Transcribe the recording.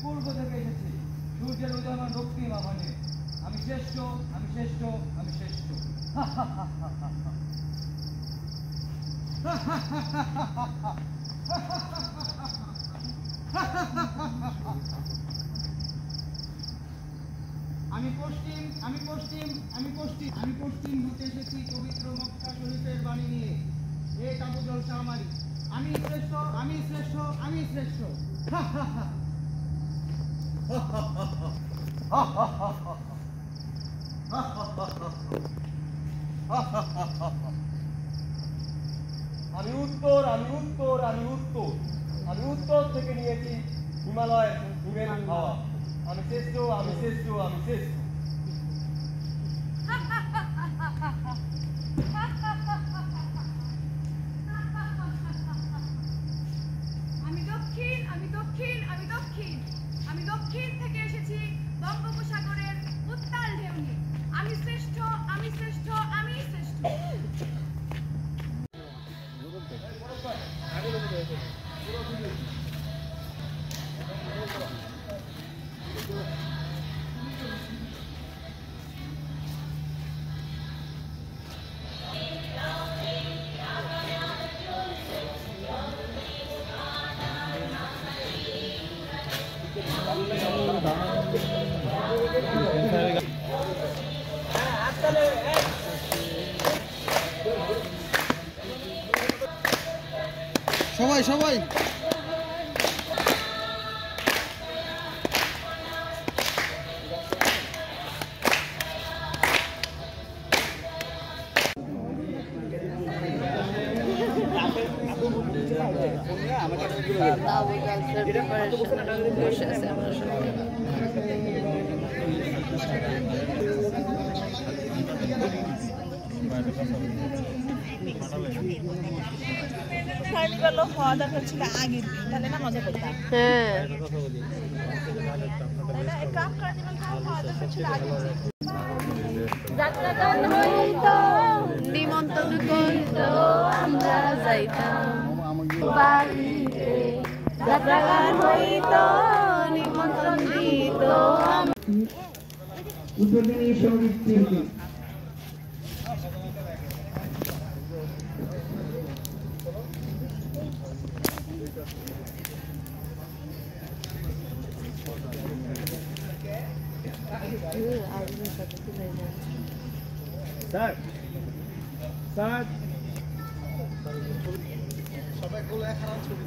পূর্ব থেকে এসেছি সূর্যের উদয়মান রক্তিম আহ্বানে। আমি শ্রেষ্ঠ, আমি শ্রেষ্ঠ, আমি শ্রেষ্ঠ। আমি পশ্চিম, আমি পশ্চিম, আমি পশ্চিম, আমি পশ্চিম হতে এসেছি পবিত্র মক্কা শরীফের বাণী নিয়ে। এ কাবু জলসা আমারই। আমি শ্রেষ্ঠ, আমি শ্রেষ্ঠ, আমি শ্রেষ্ঠ। আমি উত্তর, আমি উত্তর, আমি উত্তর, আমি উত্তর থেকে নিয়েছি হিমালয়ের হিমের হাওয়া। আমি শ্রেষ্ঠ, আমি শ্রেষ্ঠ, আমি শ্রেষ্ঠ। আমি দক্ষিণ, আমি দক্ষিণ, আমি দক্ষিণ, আমি দক্ষিণ থেকে এসেছি বঙ্গোপসাগরের উত্তাল ঢেউ নিয়ে। আমি শ্রেষ্ঠ, আমি শ্রেষ্ঠ, আমি শ্রেষ্ঠ। সবাই সবাই কার্নিভালও হওয়া দরকার ছিল আগের দিন, তাহলে না মজা করতাম। হ্যাঁ, তাই না? কাপ কার্নিভাল হওয়া দরকার ছিল আগের দিন। যাত্রাগান হইত নিমন্ত্রণ করিত আমরা যাইতাম বাড়িতে। যাত্রাগান হইত নিমন্ত্রণ দিত। উদ্বোধনী সঙ্গীত শিল্পী স্যার স্যার সবাই গোলায় খারাপ ছবি